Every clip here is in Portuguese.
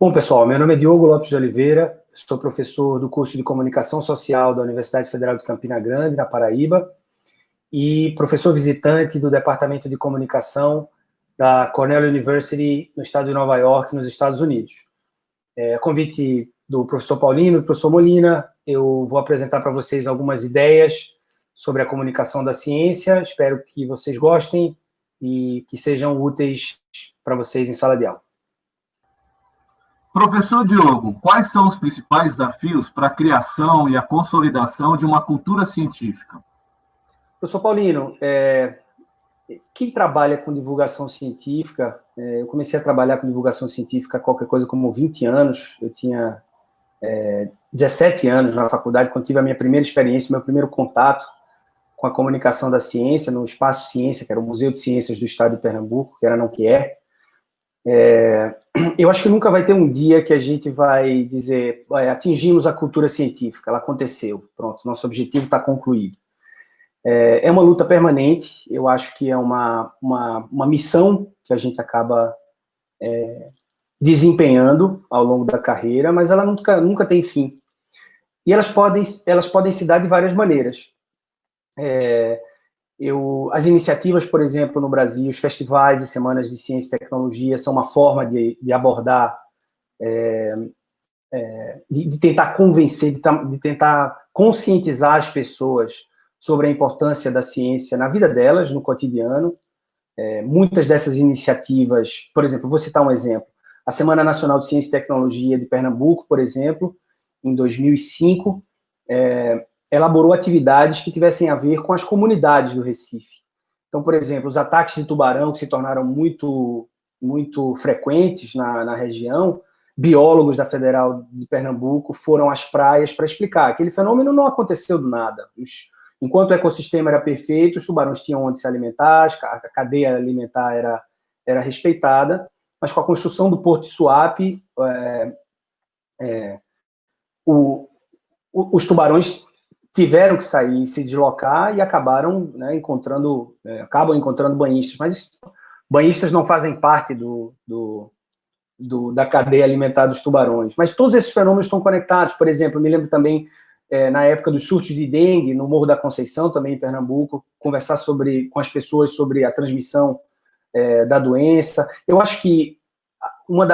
Bom, pessoal, meu nome é Diogo Lopes de Oliveira, sou professor do curso de Comunicação Social da Universidade Federal de Campina Grande, na Paraíba, e professor visitante do Departamento de Comunicação da Cornell University, no estado de Nova York, nos Estados Unidos. A convite do professor Paulino e do professor Molina, eu vou apresentar para vocês algumas ideias sobre a comunicação da ciência, espero que vocês gostem e que sejam úteis para vocês em sala de aula. Professor Diogo, quais são os principais desafios para a criação e a consolidação de uma cultura científica? Professor Paulino, quem trabalha com divulgação científica, eu comecei a trabalhar com divulgação científica há qualquer coisa como 20 anos, eu tinha 17 anos na faculdade, quando tive a minha primeira experiência, meu primeiro contato com a comunicação da ciência, no Espaço Ciência, que era o Museu de Ciências do Estado de Pernambuco, que era não que é. Eu acho que nunca vai ter um dia que a gente vai dizer, atingimos a cultura científica, ela aconteceu, pronto, nosso objetivo está concluído. É uma luta permanente, eu acho que é uma missão que a gente acaba desempenhando ao longo da carreira, mas ela nunca tem fim. E elas podem se dar de várias maneiras. As iniciativas, por exemplo, no Brasil, os festivais e semanas de ciência e tecnologia são uma forma de abordar, de tentar convencer, de tentar conscientizar as pessoas sobre a importância da ciência na vida delas, no cotidiano. Muitas dessas iniciativas, por exemplo, vou citar um exemplo, a Semana Nacional de Ciência e Tecnologia de Pernambuco, por exemplo, em 2005, elaborou atividades que tivessem a ver com as comunidades do Recife. Então, por exemplo, os ataques de tubarão, que se tornaram muito frequentes na região, biólogos da Federal de Pernambuco foram às praias para explicar. Aquele fenômeno não aconteceu do nada. Enquanto o ecossistema era perfeito, os tubarões tinham onde se alimentar, a cadeia alimentar era respeitada, mas com a construção do Porto de Suape, os tubarões tiveram que sair, se deslocar e acabam encontrando banhistas. Mas banhistas não fazem parte da cadeia alimentar dos tubarões. Mas todos esses fenômenos estão conectados. Por exemplo, me lembro também, na época dos surtos de dengue, no Morro da Conceição, também em Pernambuco, conversar com as pessoas sobre a transmissão da doença. Eu acho que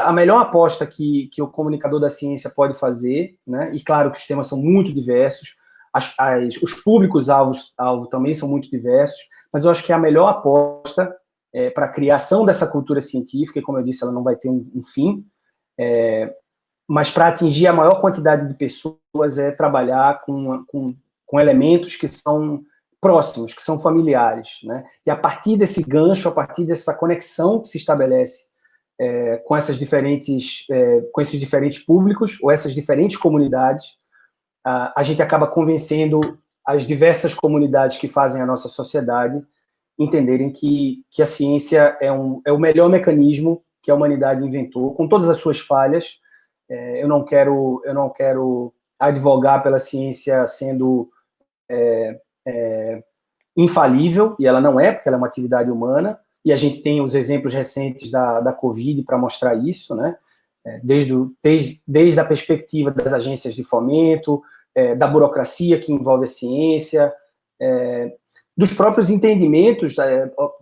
a melhor aposta que o comunicador da ciência pode fazer, né, e claro que os temas são muito diversos, os públicos-alvo também são muito diversos, mas eu acho que a melhor aposta para a criação dessa cultura científica, e como eu disse, ela não vai ter um fim, mas para atingir a maior quantidade de pessoas é trabalhar com elementos que são próximos, que são familiares, né? E a partir desse gancho, a partir dessa conexão que se estabelece com esses diferentes públicos, ou essas diferentes comunidades, a gente acaba convencendo as diversas comunidades que fazem a nossa sociedade entenderem que a ciência é o melhor mecanismo que a humanidade inventou, com todas as suas falhas. Eu não quero advogar pela ciência sendo infalível, e ela não é, porque ela é uma atividade humana, e a gente tem os exemplos recentes da Covid para mostrar isso, né? Desde a perspectiva das agências de fomento, da burocracia que envolve a ciência, dos próprios entendimentos.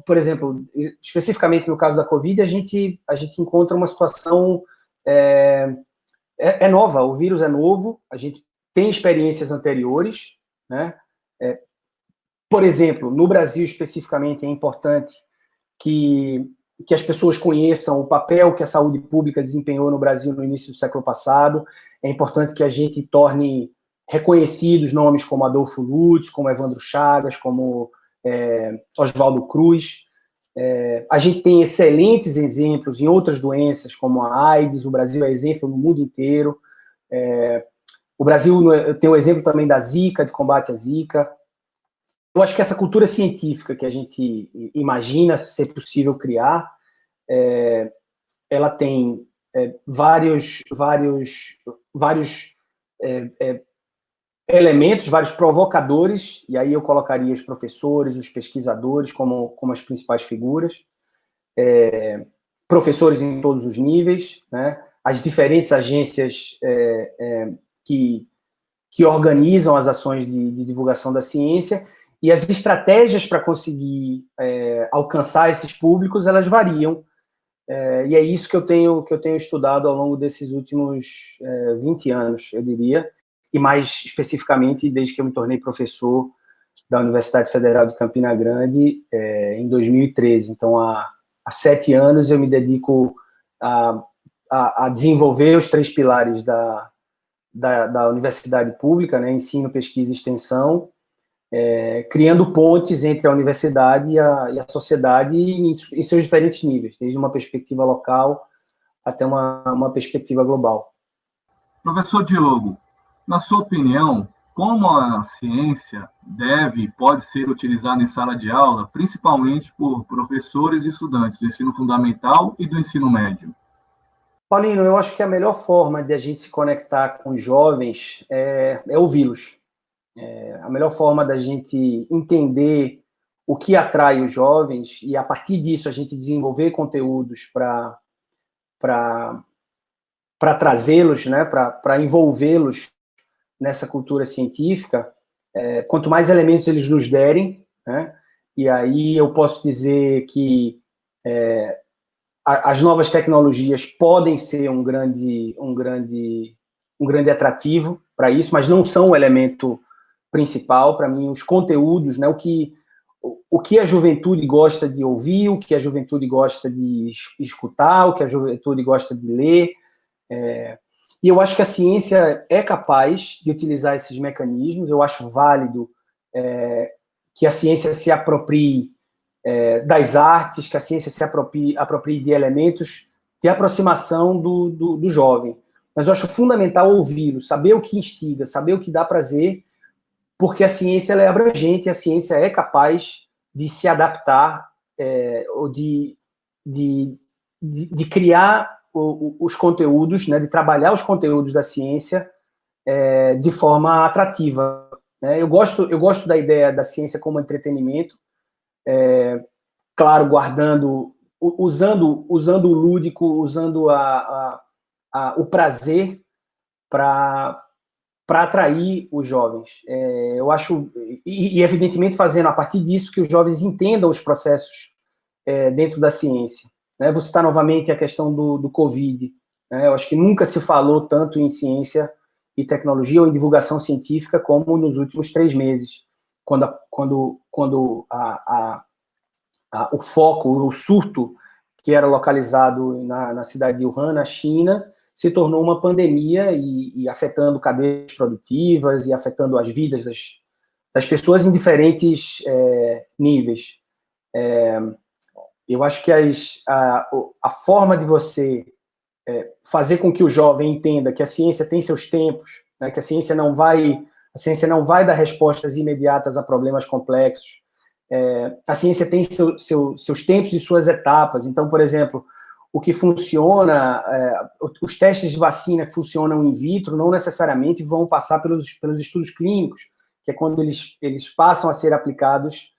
Por exemplo, especificamente no caso da Covid, a gente encontra uma situação nova, o vírus é novo, a gente tem experiências anteriores, né? Por exemplo, no Brasil especificamente é importante que as pessoas conheçam o papel que a saúde pública desempenhou no Brasil no início do século passado. É importante que a gente torne reconhecidos nomes como Adolfo Lutz, como Evandro Chagas, como Oswaldo Cruz. A gente tem excelentes exemplos em outras doenças, como a AIDS. O Brasil é exemplo no mundo inteiro. O Brasil tem o exemplo também da Zika, de combate à Zika. Eu acho que essa cultura científica que a gente imagina ser possível criar, ela tem vários elementos, vários provocadores, e aí eu colocaria os professores, os pesquisadores como as principais figuras, professores em todos os níveis, né? as diferentes agências que organizam as ações de divulgação da ciência, e as estratégias para conseguir alcançar esses públicos, elas variam. E é isso que eu tenho estudado ao longo desses últimos 20 anos, eu diria, e mais especificamente desde que eu me tornei professor da Universidade Federal de Campina Grande em 2013. Então, há 7 anos eu me dedico a desenvolver os 3 pilares da universidade pública, né, ensino, pesquisa e extensão, criando pontes entre a universidade e a sociedade em seus diferentes níveis, desde uma perspectiva local até uma perspectiva global. Professor Diogo, na sua opinião, como a ciência deve e pode ser utilizada em sala de aula, principalmente por professores e estudantes do ensino fundamental e do ensino médio? Paulino, eu acho que a melhor forma de a gente se conectar com os jovens é ouvi-los. A melhor forma da gente entender o que atrai os jovens e, a partir disso, a gente desenvolver conteúdos para trazê-los, né, para envolvê-los nessa cultura científica, quanto mais elementos eles nos derem, né, e aí eu posso dizer que as novas tecnologias podem ser um grande atrativo para isso, mas não são o elemento principal. Para mim, os conteúdos, né, o que a juventude gosta de ouvir, o que a juventude gosta de escutar, o que a juventude gosta de ler. E eu acho que a ciência é capaz de utilizar esses mecanismos. Eu acho válido que a ciência se aproprie das artes, que a ciência se aproprie de elementos de aproximação do jovem. Mas eu acho fundamental ouvi-lo, saber o que instiga, saber o que dá prazer, porque a ciência ela é abrangente, e a ciência é capaz de se adaptar, ou de criar os conteúdos, né, de trabalhar os conteúdos da ciência de forma atrativa. Né? Eu gosto da ideia da ciência como entretenimento, claro, usando o lúdico, usando o prazer para atrair os jovens. Eu acho, e evidentemente fazendo a partir disso que os jovens entendam os processos dentro da ciência. Né? Vou citar novamente a questão do Covid. Né? Eu acho que nunca se falou tanto em ciência e tecnologia ou em divulgação científica como nos últimos 3 meses, quando o foco, o surto que era localizado na cidade de Wuhan, na China, se tornou uma pandemia e afetando cadeias produtivas e afetando as vidas das pessoas em diferentes níveis. Eu acho que a forma de você fazer com que o jovem entenda que a ciência tem seus tempos, né, que a ciência não vai dar respostas imediatas a problemas complexos. A ciência tem seus tempos e suas etapas. Então, por exemplo, o que funciona, os testes de vacina que funcionam in vitro não necessariamente vão passar pelos estudos clínicos, que é quando eles passam a ser aplicados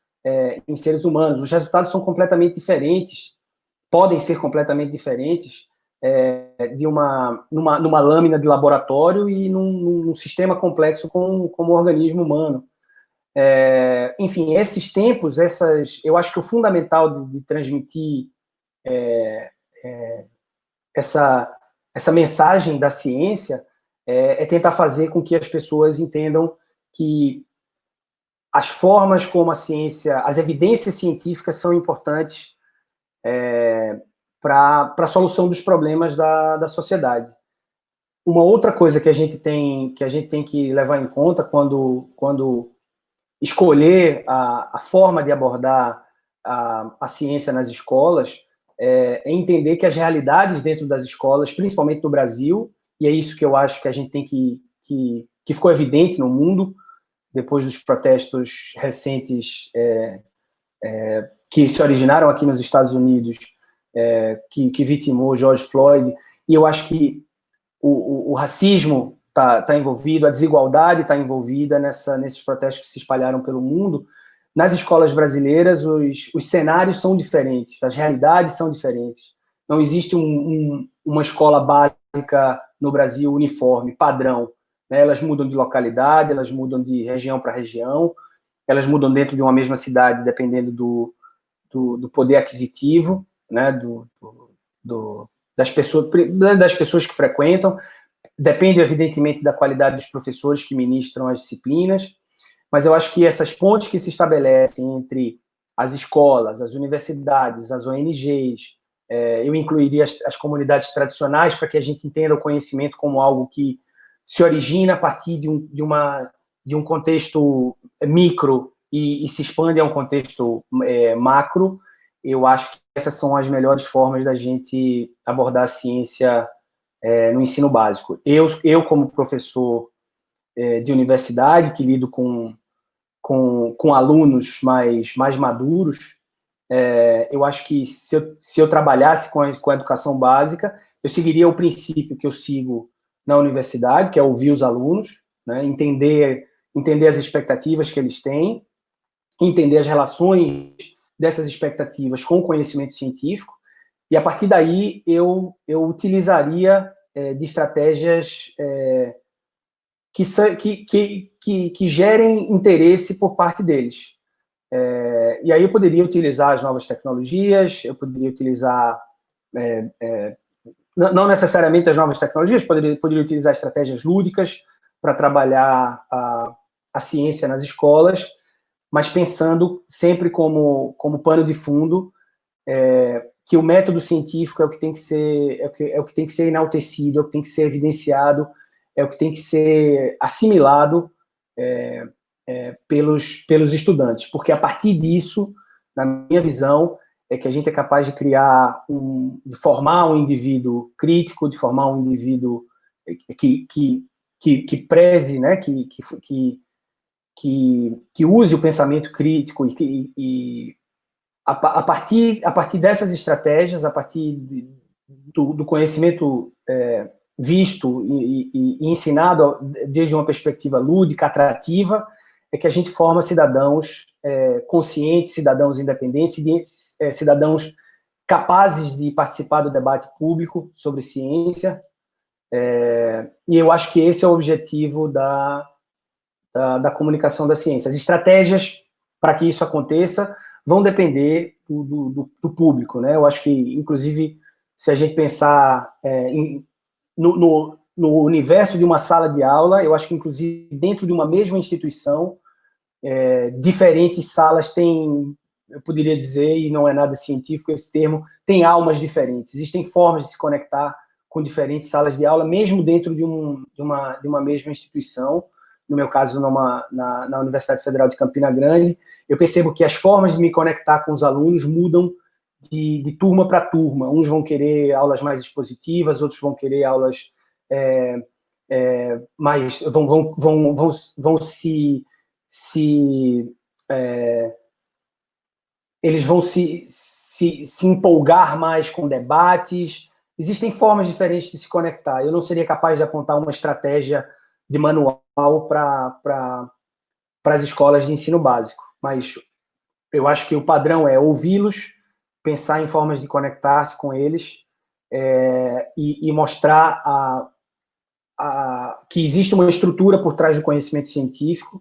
em seres humanos. Os resultados são completamente diferentes, podem ser completamente diferentes numa lâmina de laboratório e num sistema complexo como o organismo humano. Enfim, esses tempos, eu acho que o fundamental de transmitir essa mensagem da ciência é tentar fazer com que as pessoas entendam que as formas como a ciência, as evidências científicas são importantes para a solução dos problemas da sociedade. Uma outra coisa que a gente tem que levar em conta quando escolher a forma de abordar a ciência nas escolas é entender que as realidades dentro das escolas, principalmente no Brasil, e é isso que eu acho que a gente tem que ficou evidente no mundo, depois dos protestos recentes que se originaram aqui nos Estados Unidos, que vitimou George Floyd, e eu acho que o racismo está envolvido, a desigualdade está envolvida nesses protestos que se espalharam pelo mundo. Nas escolas brasileiras, os cenários são diferentes, as realidades são diferentes. Não existe uma escola básica no Brasil uniforme, padrão, né? Elas mudam de localidade, elas mudam de região para região, elas mudam dentro de uma mesma cidade, dependendo do poder aquisitivo, né? Das pessoas que frequentam, depende, evidentemente, da qualidade dos professores que ministram as disciplinas, mas eu acho que essas pontes que se estabelecem entre as escolas, as universidades, as ONGs, eu incluiria as comunidades tradicionais para que a gente entenda o conhecimento como algo que se origina a partir de um contexto micro e se expande a um contexto macro. Eu acho que essas são as melhores formas da gente abordar a ciência no ensino básico. Eu como professor de universidade, que lido com alunos mais maduros, eu acho que se eu trabalhasse com a educação básica, eu seguiria o princípio que eu sigo na universidade, que é ouvir os alunos, né, entender as expectativas que eles têm, entender as relações dessas expectativas com o conhecimento científico, e a partir daí eu utilizaria de estratégias que gerem interesse por parte deles. E aí eu poderia utilizar as novas tecnologias, eu poderia utilizar, não necessariamente as novas tecnologias, poderia utilizar estratégias lúdicas para trabalhar a ciência nas escolas, mas pensando sempre como pano de fundo que o método científico é o que tem que ser, é o que tem que ser enaltecido, é o que tem que ser evidenciado, é o que tem que ser assimilado pelos estudantes, porque a partir disso, na minha visão, é que a gente é capaz de de formar um indivíduo crítico, de formar um indivíduo que preze, né, que use o pensamento crítico e a partir dessas estratégias, a partir do conhecimento visto e ensinado desde uma perspectiva lúdica, atrativa, é que a gente forma cidadãos conscientes, cidadãos independentes, cidadãos capazes de participar do debate público sobre ciência, e eu acho que esse é o objetivo da comunicação da ciência. As estratégias para que isso aconteça vão depender do público, né? Eu acho que, inclusive, se a gente pensar no universo de uma sala de aula, eu acho que, inclusive, dentro de uma mesma instituição, diferentes salas têm, eu poderia dizer, e não é nada científico esse termo, tem almas diferentes. Existem formas de se conectar com diferentes salas de aula, mesmo dentro de uma mesma instituição. No meu caso, na Universidade Federal de Campina Grande, eu percebo que as formas de me conectar com os alunos mudam de turma para turma. Uns vão querer aulas mais expositivas, outros vão querer aulas mais... eles vão se empolgar mais com debates. Existem formas diferentes de se conectar. Eu não seria capaz de apontar uma estratégia de manual para as escolas de ensino básico, mas eu acho que o padrão é ouvi-los, pensar em formas de conectar-se com eles e mostrar que existe uma estrutura por trás do conhecimento científico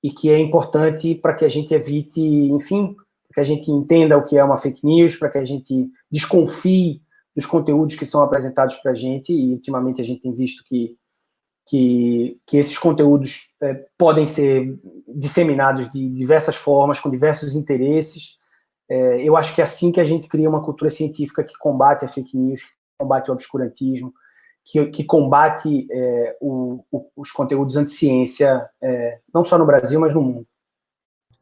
e que é importante para que a gente evite, enfim, para que a gente entenda o que é uma fake news, para que a gente desconfie dos conteúdos que são apresentados para a gente, e ultimamente a gente tem visto que esses conteúdos podem ser disseminados de diversas formas, com diversos interesses. Eu acho que é assim que a gente cria uma cultura científica que combate a fake news, que combate o obscurantismo, que combate os conteúdos anti-ciência, não só no Brasil, mas no mundo.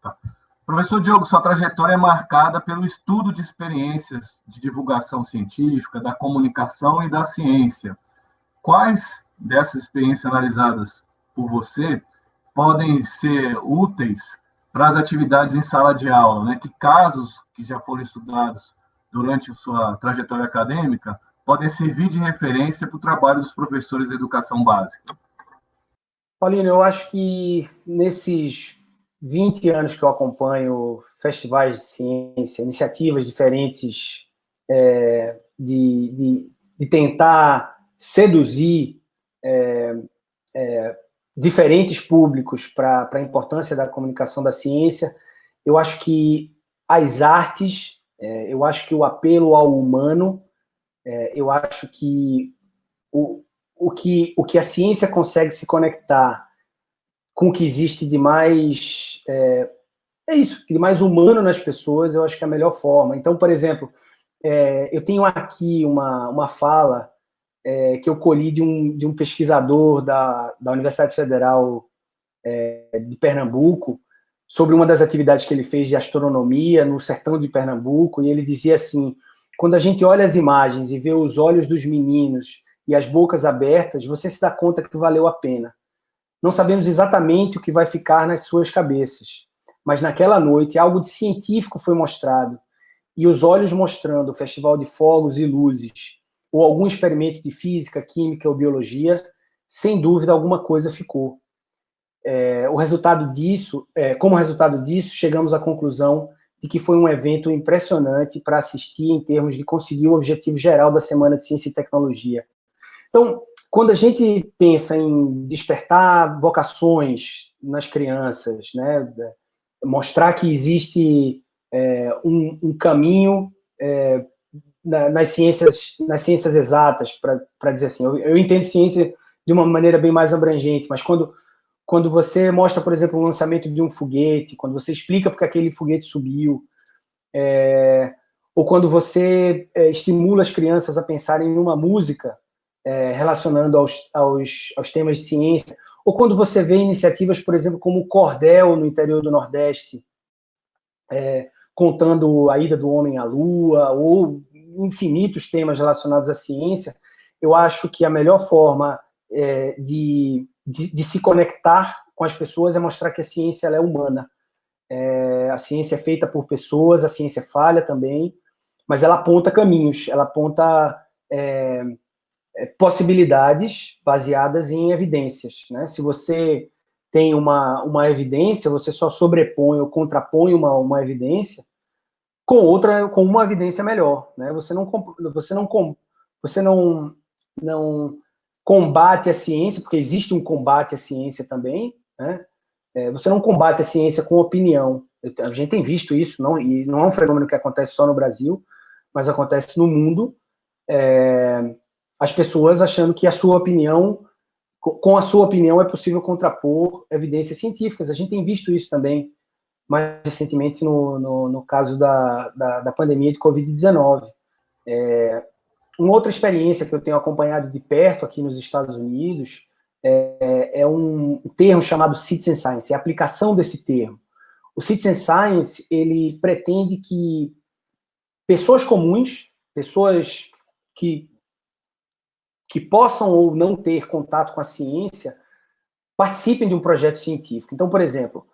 Tá. Professor Diogo, sua trajetória é marcada pelo estudo de experiências de divulgação científica, da comunicação e da ciência. Quais dessas experiências analisadas por você podem ser úteis para as atividades em sala de aula, né? Que casos que já foram estudados durante sua trajetória acadêmica podem servir de referência para o trabalho dos professores de educação básica? Paulino, eu acho que nesses 20 anos que eu acompanho festivais de ciência, iniciativas diferentes de tentar seduzir diferentes públicos para a importância da comunicação da ciência. Eu acho que as artes, eu acho que o apelo ao humano, eu acho que o que a ciência consegue se conectar com o que existe de mais... de mais humano nas pessoas, eu acho que é a melhor forma. Então, por exemplo, eu tenho aqui uma fala que eu colhi de um pesquisador da Universidade Federal de Pernambuco, sobre uma das atividades que ele fez de astronomia no sertão de Pernambuco, e ele dizia assim: quando a gente olha as imagens e vê os olhos dos meninos e as bocas abertas, você se dá conta que valeu a pena. Não sabemos exatamente o que vai ficar nas suas cabeças, mas naquela noite algo de científico foi mostrado, e os olhos mostrando o festival de fogos e luzes, ou algum experimento de física, química ou biologia, sem dúvida alguma coisa ficou. Como resultado disso, chegamos à conclusão de que foi um evento impressionante para assistir em termos de conseguir o objetivo geral da Semana de Ciência e Tecnologia. Então, quando a gente pensa em despertar vocações nas crianças, né, mostrar que existe um caminho nas ciências exatas, para dizer assim, eu entendo ciência de uma maneira bem mais abrangente, mas quando você mostra, por exemplo, o lançamento de um foguete, quando você explica porque aquele foguete subiu, ou quando você estimula as crianças a pensarem em uma música relacionando aos temas de ciência, ou quando você vê iniciativas, por exemplo, como o Cordel no interior do Nordeste, contando a ida do homem à Lua, ou infinitos temas relacionados à ciência, eu acho que a melhor forma de se conectar com as pessoas é mostrar que a ciência ela é humana. A ciência é feita por pessoas, a ciência falha também, mas ela aponta caminhos, ela aponta possibilidades baseadas em evidências, né? Se você tem uma evidência, você só sobrepõe ou contrapõe uma evidência com uma evidência melhor, né? Você não combate a ciência, porque existe um combate à ciência também, né? Você não combate a ciência com opinião. A gente tem visto isso, e não é um fenômeno que acontece só no Brasil, mas acontece no mundo. As pessoas achando que com a sua opinião é possível contrapor evidências científicas. A gente tem visto isso também, mais recentemente no caso da pandemia de Covid-19. Uma outra experiência que eu tenho acompanhado de perto aqui nos Estados Unidos é um termo chamado Citizen Science, é a aplicação desse termo. O Citizen Science, ele pretende que pessoas comuns, pessoas que possam ou não ter contato com a ciência, participem de um projeto científico. Então, por exemplo,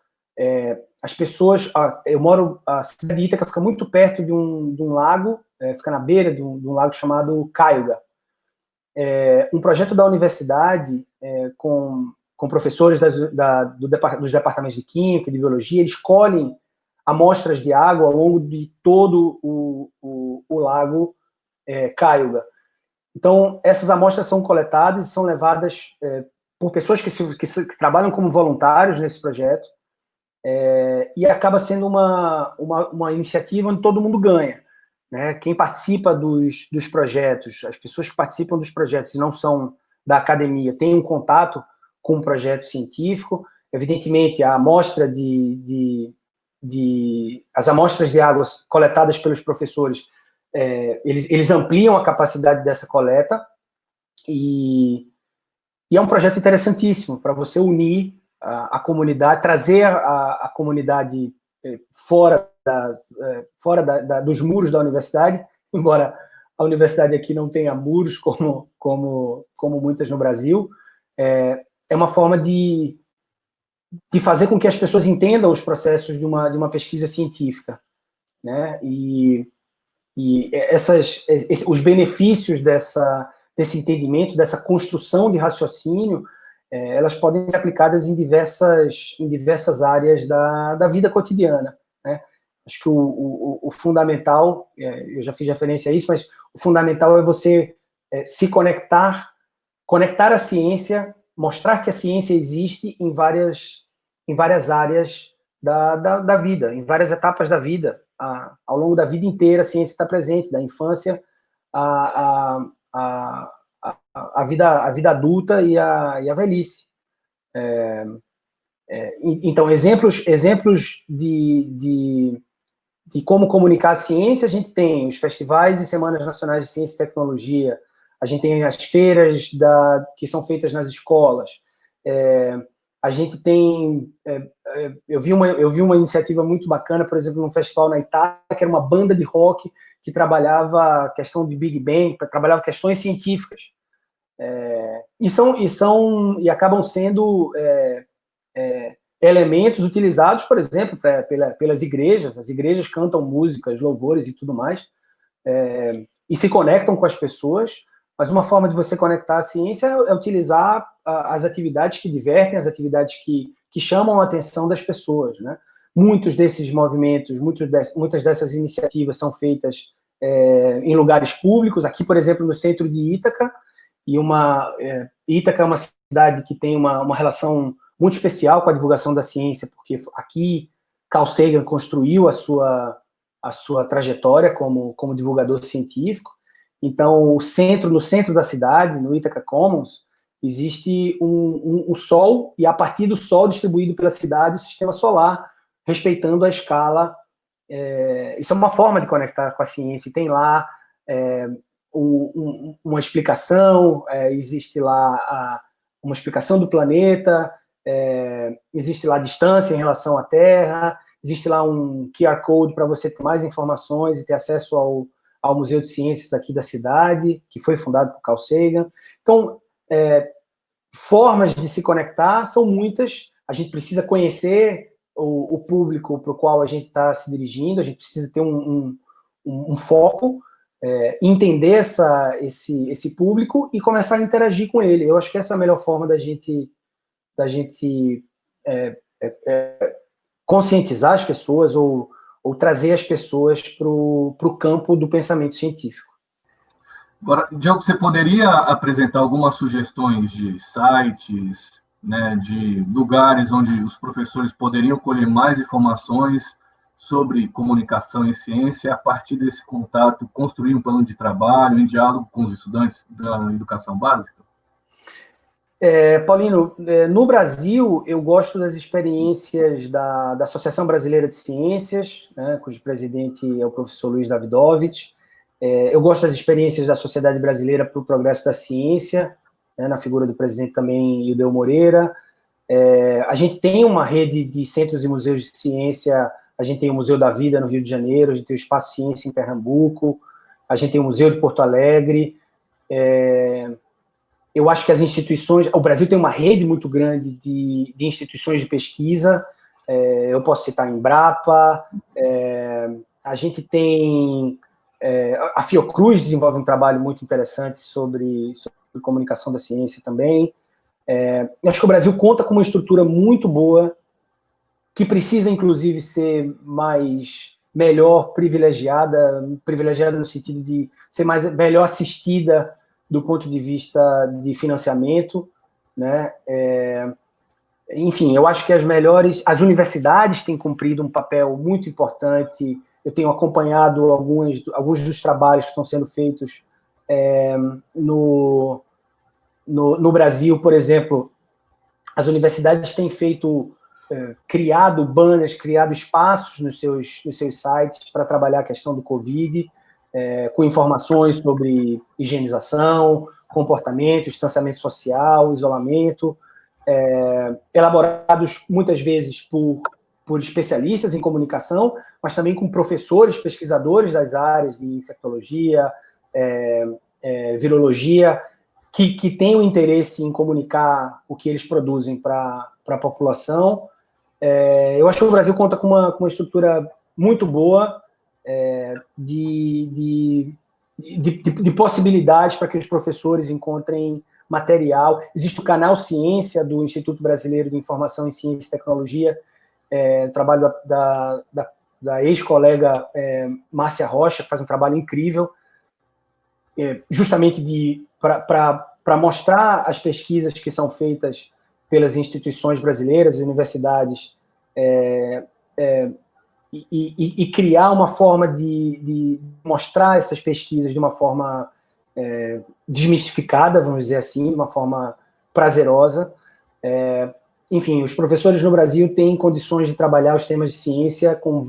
as pessoas... a cidade de Ítaca fica muito perto de um lago, fica na beira de um lago chamado Cayuga. Um projeto da universidade, com professores dos departamentos de Química e de Biologia, eles colhem amostras de água ao longo de todo o lago Cayuga. Então, essas amostras são coletadas e são levadas por pessoas que trabalham como voluntários nesse projeto, e acaba sendo uma iniciativa onde todo mundo ganha, né? Quem participa dos projetos, as pessoas que participam dos projetos e não são da academia, têm um contato com um projeto científico. Evidentemente, a amostra as amostras de água coletadas pelos professores, eles ampliam a capacidade dessa coleta, e é um projeto interessantíssimo para você unir a comunidade, trazer a comunidade fora dos muros da universidade, embora a universidade aqui não tenha muros como muitas no Brasil. É uma forma de fazer com que as pessoas entendam os processos de uma pesquisa científica, né? E os benefícios desse entendimento, dessa construção de raciocínio, elas podem ser aplicadas em diversas áreas da vida cotidiana, né? Acho que o fundamental, eu já fiz referência a isso, mas o fundamental é você se conectar a ciência, mostrar que a ciência existe em várias áreas da vida, em várias etapas da vida. Ao longo da vida inteira, a ciência está presente, da infância à vida adulta e a velhice. Então, exemplos de como comunicar a ciência, a gente tem os festivais e semanas nacionais de ciência e tecnologia, a gente tem as feiras que são feitas nas escolas, a gente tem... eu vi uma iniciativa muito bacana, por exemplo, num festival na Itália, que era uma banda de rock que trabalhava a questão de Big Bang, trabalhava questões científicas. E acabam sendo elementos utilizados, por exemplo, pelas igrejas. As igrejas cantam músicas, louvores e tudo mais, e se conectam com as pessoas, mas uma forma de você conectar a ciência é utilizar as atividades que divertem, as atividades que chamam a atenção das pessoas, né? Muitos desses movimentos, muitas dessas iniciativas são feitas em lugares públicos. Aqui, por exemplo, no centro de Ítaca, Ítaca é uma cidade que tem uma relação muito especial com a divulgação da ciência, porque aqui Carl Sagan construiu a sua trajetória como divulgador científico. Então, no centro da cidade, no Ithaca Commons, existe um sol, e a partir do sol distribuído pela cidade, o sistema solar, respeitando a escala. Isso é uma forma de conectar com a ciência, e tem lá uma explicação, existe lá uma explicação do planeta, existe lá a distância em relação à Terra, existe lá um QR Code para você ter mais informações e ter acesso ao Museu de Ciências aqui da cidade, que foi fundado por Carl Sagan. Então, formas de se conectar são muitas. A gente precisa conhecer o público para o qual a gente está se dirigindo, a gente precisa ter um foco, entender esse público e começar a interagir com ele. Eu acho que essa é a melhor forma da gente conscientizar as pessoas ou trazer as pessoas para o campo do pensamento científico. Agora, Diogo, você poderia apresentar algumas sugestões de sites, né, de lugares onde os professores poderiam colher mais informações sobre comunicação e ciência, a partir desse contato, construir um plano de trabalho em diálogo com os estudantes da educação básica? Paulino, no Brasil, eu gosto das experiências da Associação Brasileira de Ciências, né, cujo presidente é o professor Luiz Davidovich. Eu gosto das experiências da Sociedade Brasileira para o Progresso da Ciência, né, na figura do presidente também, Ildeu Moreira. A gente tem uma rede de centros e museus de ciência. A gente tem o Museu da Vida no Rio de Janeiro, a gente tem o Espaço Ciência em Pernambuco, a gente tem o Museu de Porto Alegre. Eu acho que as instituições... O Brasil tem uma rede muito grande de instituições de pesquisa. Eu posso citar a Embrapa. A gente tem... a Fiocruz desenvolve um trabalho muito interessante sobre comunicação da ciência também. Eu acho que o Brasil conta com uma estrutura muito boa, que precisa, inclusive, ser melhor privilegiada no sentido de ser melhor assistida do ponto de vista de financiamento, né? Enfim, eu acho que as universidades têm cumprido um papel muito importante. Eu tenho acompanhado alguns dos trabalhos que estão sendo feitos no Brasil, por exemplo. As universidades têm criado banners, criado espaços nos seus sites para trabalhar a questão do Covid, com informações sobre higienização, comportamento, distanciamento social, isolamento, elaborados muitas vezes por especialistas em comunicação, mas também com professores, pesquisadores das áreas de infectologia, virologia, que têm o interesse em comunicar o que eles produzem para a população. Eu acho que o Brasil conta com uma estrutura muito boa de possibilidades para que os professores encontrem material. Existe o canal Ciência do Instituto Brasileiro de Informação em Ciência e Tecnologia, trabalho da ex-colega Márcia Rocha, que faz um trabalho incrível. justamente para mostrar as pesquisas que são feitas pelas instituições brasileiras, universidades, e criar uma forma de mostrar essas pesquisas de uma forma desmistificada, vamos dizer assim, de uma forma prazerosa. Enfim, os professores no Brasil têm condições de trabalhar os temas de ciência com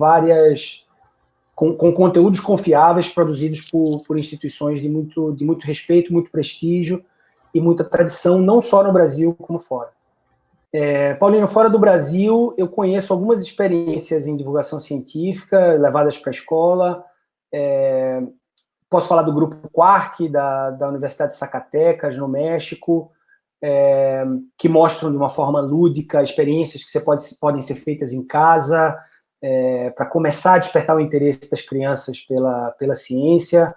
conteúdos confiáveis produzidos por instituições de muito respeito, muito prestígio e muita tradição, não só no Brasil, como fora. Paulino, fora do Brasil, eu conheço algumas experiências em divulgação científica levadas para a escola. Posso falar do Grupo Quark, da Universidade de Zacatecas, no México, que mostram de uma forma lúdica experiências que podem ser feitas em casa, para começar a despertar o interesse das crianças pela ciência.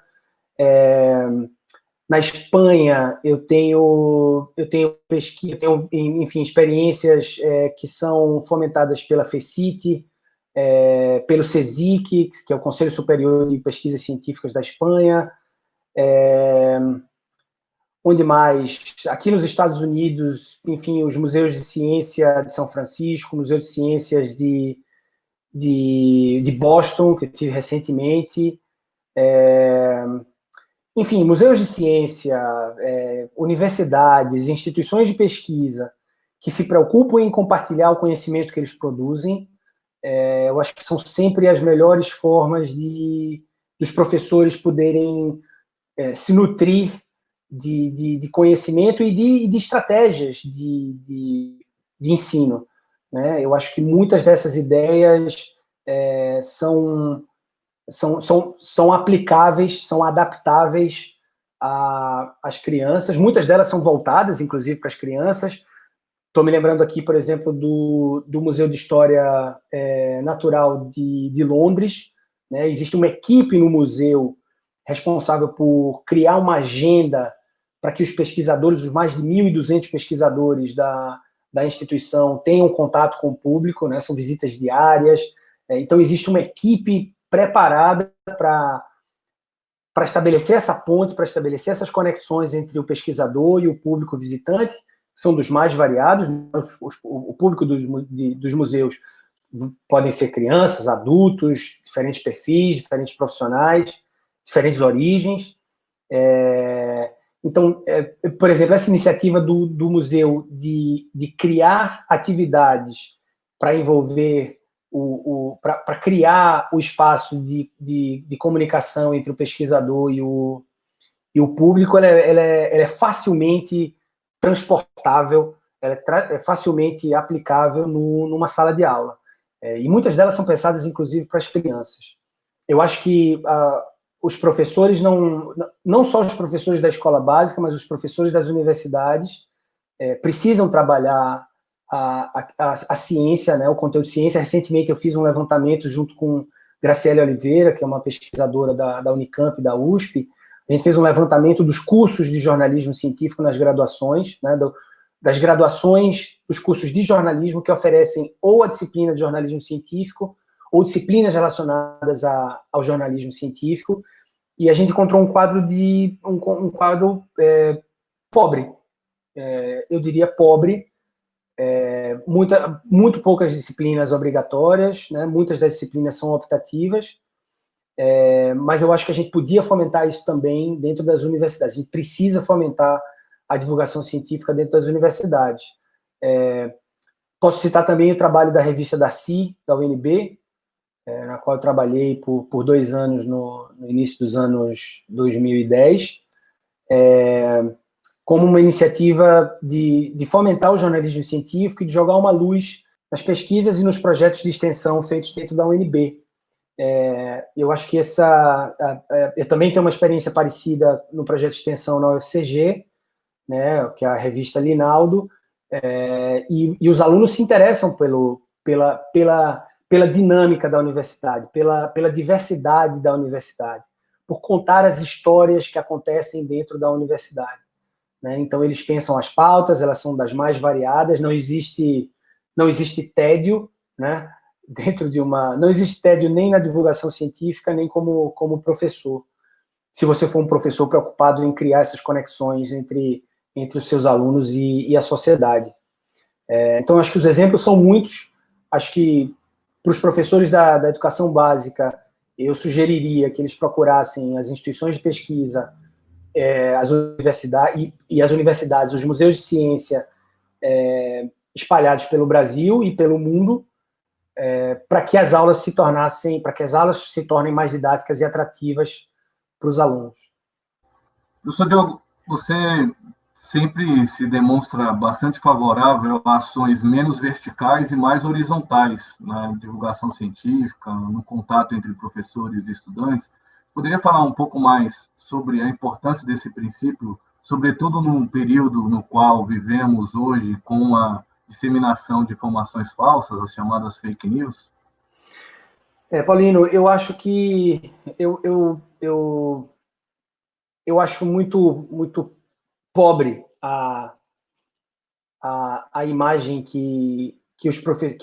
Na Espanha, eu tenho pesquisa, enfim, experiências que são fomentadas pela FECIT, pelo CSIC, que é o Conselho Superior de Pesquisas Científicas da Espanha. Onde mais? Aqui nos Estados Unidos, enfim, os museus de ciência de São Francisco, o Museu de Ciências de Boston, que eu tive recentemente. Enfim, museus de ciência, universidades, instituições de pesquisa que se preocupam em compartilhar o conhecimento que eles produzem, eu acho que são sempre as melhores formas dos professores poderem se nutrir de conhecimento e de estratégias de ensino, né? Eu acho que muitas dessas ideias são aplicáveis, são adaptáveis às crianças. Muitas delas são voltadas, inclusive, para as crianças. Estou me lembrando aqui, por exemplo, do Museu de História Natural de Londres, né? Existe uma equipe no museu responsável por criar uma agenda para que os pesquisadores, os mais de 1.200 pesquisadores da instituição, tenham contato com o público, né? São visitas diárias. Então, existe uma equipe preparada para estabelecer essa ponte, para estabelecer essas conexões entre o pesquisador e o público visitante, que são dos mais variados. O público dos museus podem ser crianças, adultos, diferentes perfis, diferentes profissionais, diferentes origens. Então, por exemplo, essa iniciativa do museu de criar atividades para envolver para criar o espaço de comunicação entre o pesquisador e o público, ela é facilmente transportável, ela é facilmente aplicável numa sala de aula. E muitas delas são pensadas, inclusive, para as crianças. Eu acho que os professores, não só os professores da escola básica, mas os professores das universidades precisam trabalhar a ciência, né, o conteúdo de ciência. Recentemente eu fiz um levantamento junto com Graciele Oliveira, que é uma pesquisadora da Unicamp e da USP. A gente fez um levantamento dos cursos de jornalismo científico nas graduações, né, das graduações dos cursos de jornalismo que oferecem ou a disciplina de jornalismo científico ou disciplinas relacionadas ao jornalismo científico, e a gente encontrou um quadro pobre, eu diria pobre, muito poucas disciplinas obrigatórias, né? Muitas das disciplinas são optativas, mas eu acho que a gente podia fomentar isso também dentro das universidades. A gente precisa fomentar a divulgação científica dentro das universidades. Posso citar também o trabalho da revista Darcy, da UNB, na qual eu trabalhei por 2 anos no início dos anos 2010, como uma iniciativa de fomentar o jornalismo científico e de jogar uma luz nas pesquisas e nos projetos de extensão feitos dentro da UNB. Eu acho que eu também tenho uma experiência parecida no projeto de extensão na UFCG, né, que é a revista Linaldo, e os alunos se interessam pela dinâmica da universidade, pela diversidade da universidade, por contar as histórias que acontecem dentro da universidade, né? Então, eles pensam as pautas, elas são das mais variadas, não existe tédio, né? Não existe tédio nem na divulgação científica, nem como professor. se você for um professor preocupado em criar essas conexões entre os seus alunos e a sociedade. Então, acho que os exemplos são muitos. Acho que para os professores da educação básica, eu sugeriria que eles procurassem as instituições de pesquisa, as universidades, os museus de ciência espalhados pelo Brasil e pelo mundo, para que as aulas se tornem mais didáticas e atrativas para os alunos. Professor Diogo, você sempre se demonstra bastante favorável a ações menos verticais e mais horizontais na divulgação científica, no contato entre professores e estudantes. Poderia falar um pouco mais sobre a importância desse princípio, sobretudo num período no qual vivemos hoje com a disseminação de informações falsas, as chamadas fake news? Paulino, eu acho que eu acho muito pobre a imagem que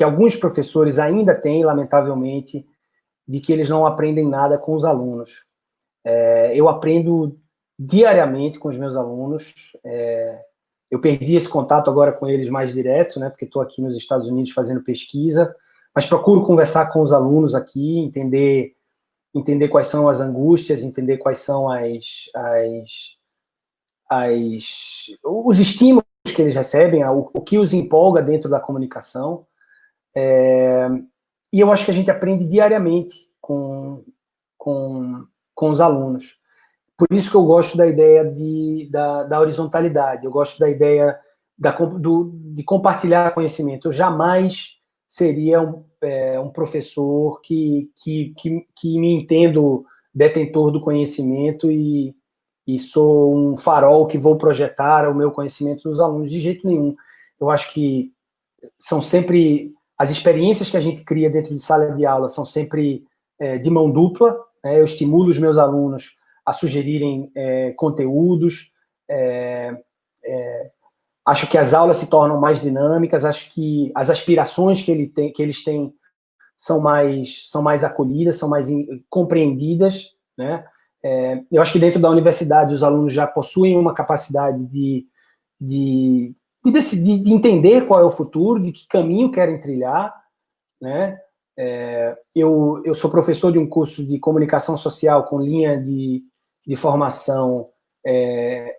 alguns professores ainda têm, lamentavelmente, de que eles não aprendem nada com os alunos. Eu aprendo diariamente com os meus alunos. Eu perdi esse contato agora com eles mais direto, né, porque estou aqui nos Estados Unidos fazendo pesquisa, mas procuro conversar com os alunos aqui, entender quais são as angústias, entender quais são os estímulos que eles recebem, o que os empolga dentro da comunicação. E eu acho que a gente aprende diariamente com os alunos. Por isso que eu gosto da ideia da horizontalidade, eu gosto da ideia de compartilhar conhecimento. Eu jamais seria um professor que me entendo detentor do conhecimento e sou um farol que vou projetar o meu conhecimento nos alunos, de jeito nenhum. Eu acho que são sempre, as experiências que a gente cria dentro de sala de aula são sempre de mão dupla, né? Eu estimulo os meus alunos a sugerirem conteúdos, acho que as aulas se tornam mais dinâmicas, acho que as aspirações que eles têm são mais acolhidas, são mais compreendidas, né? Eu acho que dentro da universidade os alunos já possuem uma capacidade de decidir, de entender qual é o futuro, de que caminho querem trilhar, né? Eu sou professor de um curso de comunicação social com linha de formação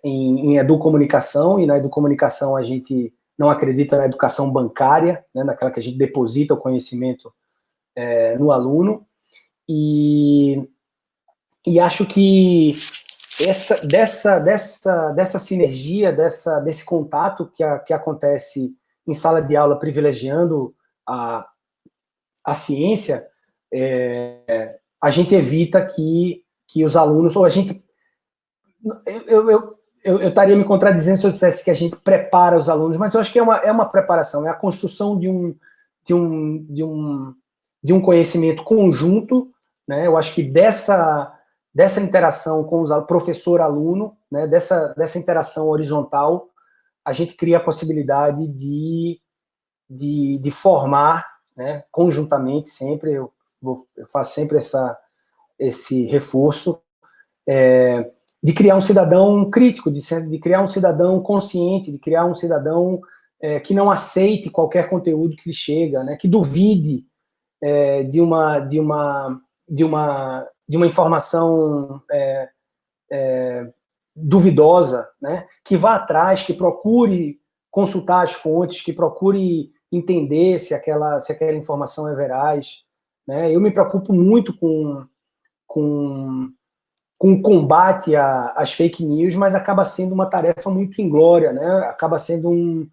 em educomunicação, e na educomunicação a gente não acredita na educação bancária, né, naquela que a gente deposita o conhecimento no aluno, e acho que dessa sinergia, desse contato que acontece em sala de aula, privilegiando a ciência, a gente evita que os alunos, ou a gente... Eu estaria me contradizendo se eu dissesse que a gente prepara os alunos, mas eu acho que é uma preparação, é a construção de um conhecimento conjunto, né? Eu acho que dessa interação com o professor-aluno, né? dessa interação horizontal, a gente cria a possibilidade de formar, né? Conjuntamente, sempre, eu faço sempre esse reforço, de criar um cidadão crítico, de criar um cidadão consciente, de criar um cidadão que não aceite qualquer conteúdo que lhe chega, né? Que duvide de uma informação duvidosa, né? Que vá atrás, que procure consultar as fontes, que procure entender se aquela informação é veraz, né? Eu me preocupo muito com o combate às fake news, mas acaba sendo uma tarefa muito inglória, né? Acaba sendo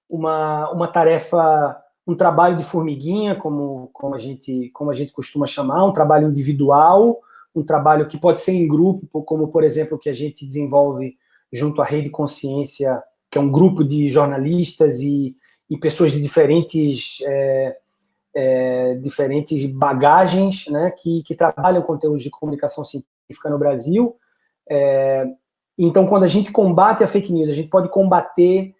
uma tarefa, um trabalho de formiguinha, como a gente costuma chamar, um trabalho individual, um trabalho que pode ser em grupo, como, por exemplo, o que a gente desenvolve junto à Rede Consciência, que é um grupo de jornalistas e pessoas de diferentes bagagens, né, que trabalham conteúdos de comunicação científica no Brasil. Então, quando a gente combate a fake news, a gente pode combater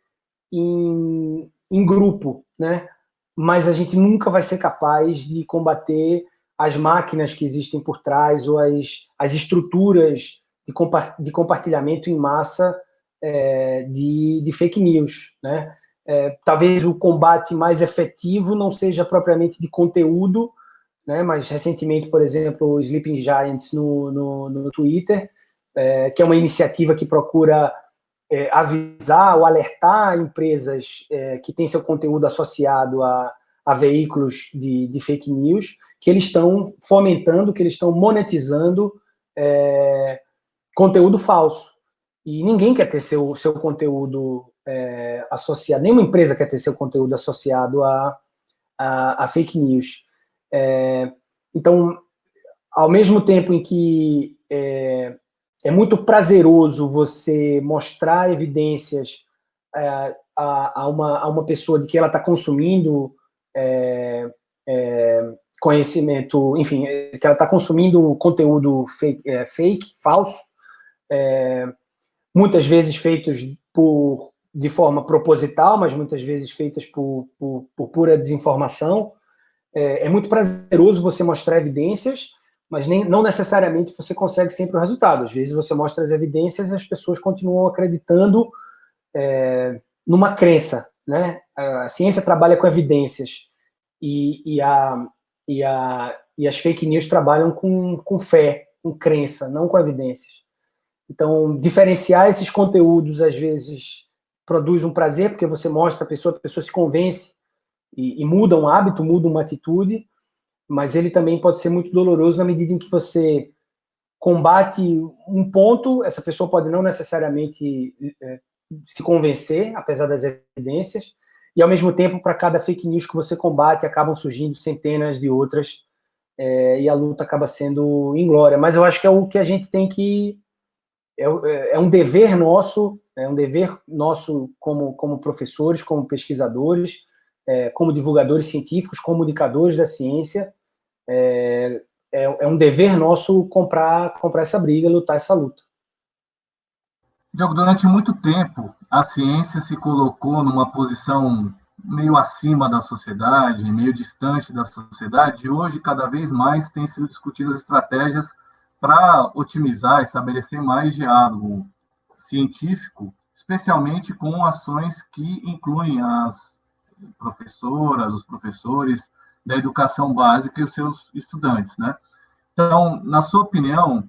em grupo, né? Mas a gente nunca vai ser capaz de combater as máquinas que existem por trás ou as estruturas de compartilhamento em massa de fake news, né? Talvez o combate mais efetivo não seja propriamente de conteúdo, né? Mas recentemente, por exemplo, o Sleeping Giants no Twitter, que é uma iniciativa que procura avisar ou alertar empresas que têm seu conteúdo associado a veículos de fake news, que eles estão fomentando, que eles estão monetizando conteúdo falso. E ninguém quer ter seu conteúdo associado, nenhuma empresa quer ter seu conteúdo associado a fake news. Então, ao mesmo tempo em que é muito prazeroso você mostrar evidências a uma pessoa de que ela está consumindo conhecimento, enfim, que ela está consumindo conteúdo fake, falso, muitas vezes feitos de forma proposital, mas muitas vezes feitas por pura desinformação. É muito prazeroso você mostrar evidências, mas não necessariamente você consegue sempre o resultado. Às vezes você mostra as evidências e as pessoas continuam acreditando numa crença, né? A ciência trabalha com evidências e as fake news trabalham com fé, com crença, não com evidências. Então, diferenciar esses conteúdos, às vezes, produz um prazer, porque você mostra a pessoa se convence e muda um hábito, muda uma atitude, mas ele também pode ser muito doloroso na medida em que você combate um ponto, essa pessoa pode não necessariamente se convencer, apesar das evidências, e, ao mesmo tempo, para cada fake news que você combate, acabam surgindo centenas de outras, e a luta acaba sendo inglória. Mas eu acho que é o que a gente tem que... É um dever nosso, como professores, como pesquisadores, como divulgadores científicos, comunicadores da ciência, é um dever nosso comprar essa briga, lutar essa luta. Diogo, durante muito tempo, a ciência se colocou numa posição meio acima da sociedade, meio distante da sociedade, e hoje, cada vez mais, têm sido discutidas estratégias para otimizar, estabelecer mais diálogo científico, especialmente com ações que incluem as professoras, os professores da educação básica e os seus estudantes, né? Então, na sua opinião,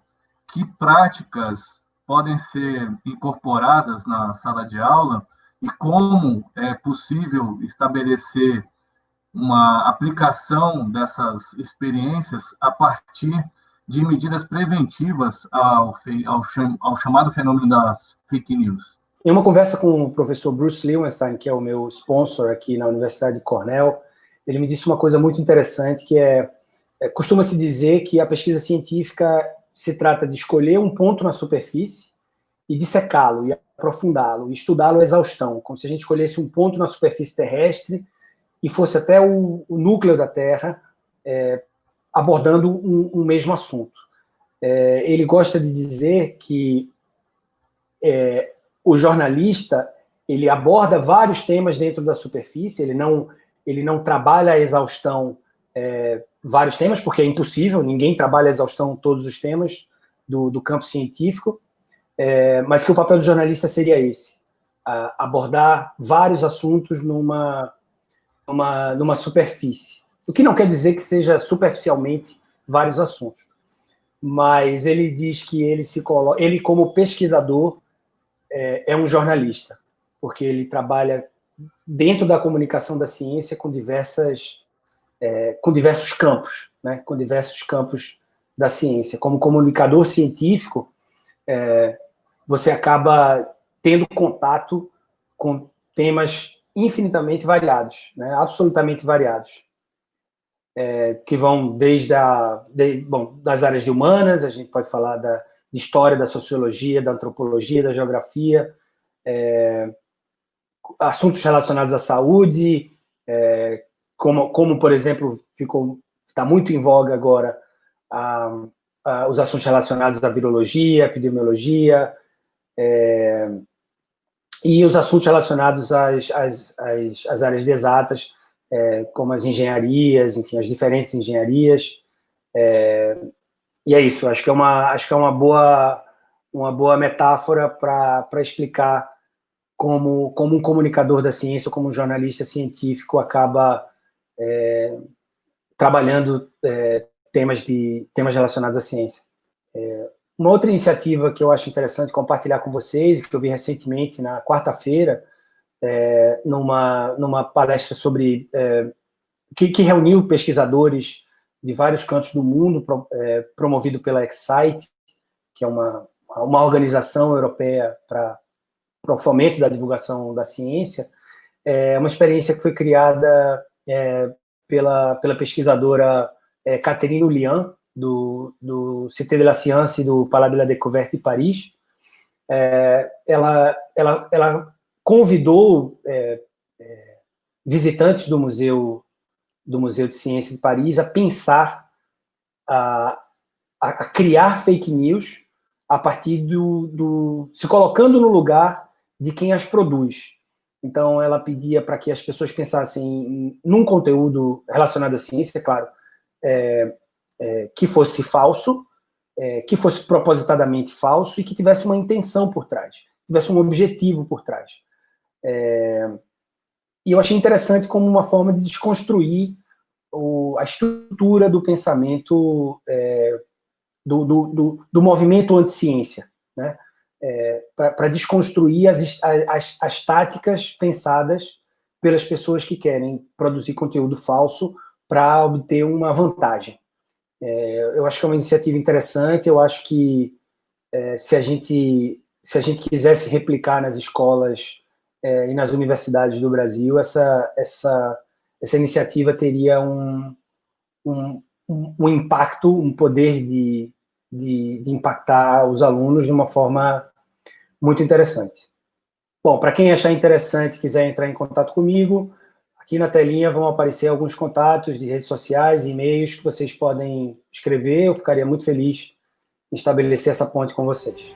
que práticas podem ser incorporadas na sala de aula e como é possível estabelecer uma aplicação dessas experiências a partir de medidas preventivas ao chamado fenômeno das fake news? Em uma conversa com o professor Bruce Lewinstein, que é o meu sponsor aqui na Universidade de Cornell, ele me disse uma coisa muito interessante, que costuma-se dizer que a pesquisa científica se trata de escolher um ponto na superfície e dissecá-lo, e aprofundá-lo, e estudá-lo à exaustão, como se a gente escolhesse um ponto na superfície terrestre e fosse até o núcleo da Terra, abordando um mesmo assunto. Ele gosta de dizer que o jornalista, ele aborda vários temas dentro da superfície, ele não trabalha à exaustão vários temas, porque é impossível, ninguém trabalha à exaustão todos os temas do campo científico, mas que o papel do jornalista seria esse, abordar vários assuntos numa superfície. O que não quer dizer que seja superficialmente vários assuntos, mas ele diz que ele como pesquisador, é um jornalista, porque ele trabalha dentro da comunicação da ciência com diversos campos, né? Com diversos campos da ciência. Como comunicador científico, você acaba tendo contato com temas infinitamente variados, né? Absolutamente variados, que vão das áreas de humanas, a gente pode falar de história, da sociologia, da antropologia, da geografia, assuntos relacionados à saúde, como por exemplo, está muito em voga agora os assuntos relacionados à virologia, epidemiologia, e os assuntos relacionados às áreas de exatas, como as engenharias, enfim, as diferentes engenharias. E é isso, acho que é uma uma boa metáfora para explicar como um comunicador da ciência, como um jornalista científico acaba trabalhando temas relacionados à ciência. Uma outra iniciativa que eu acho interessante compartilhar com vocês, que eu vi recentemente, na quarta-feira, numa palestra sobre que reuniu pesquisadores de vários cantos do mundo, promovido pela Excite, que é uma organização europeia para o fomento da divulgação da ciência. É uma experiência que foi criada pela pesquisadora Catherine Ullian, do Cité de la Science e do Palais de la Découverte de Paris. Ela convidou visitantes do Museu de Ciência de Paris a pensar, a criar fake news a partir se colocando no lugar de quem as produz. Então, ela pedia para que as pessoas pensassem num conteúdo relacionado à ciência, claro, que fosse falso, que fosse propositadamente falso e que tivesse uma intenção por trás, tivesse um objetivo por trás. E eu achei interessante como uma forma de desconstruir a estrutura do pensamento do movimento anti-ciência, né? Para desconstruir as táticas pensadas pelas pessoas que querem produzir conteúdo falso para obter uma vantagem. Eu acho que é uma iniciativa interessante. Eu acho que se a gente quisesse replicar nas escolas e nas universidades do Brasil, essa iniciativa teria um impacto, um poder de impactar os alunos de uma forma muito interessante. Bom, para quem achar interessante e quiser entrar em contato comigo, aqui na telinha vão aparecer alguns contatos de redes sociais, e-mails que vocês podem escrever. Eu ficaria muito feliz em estabelecer essa ponte com vocês.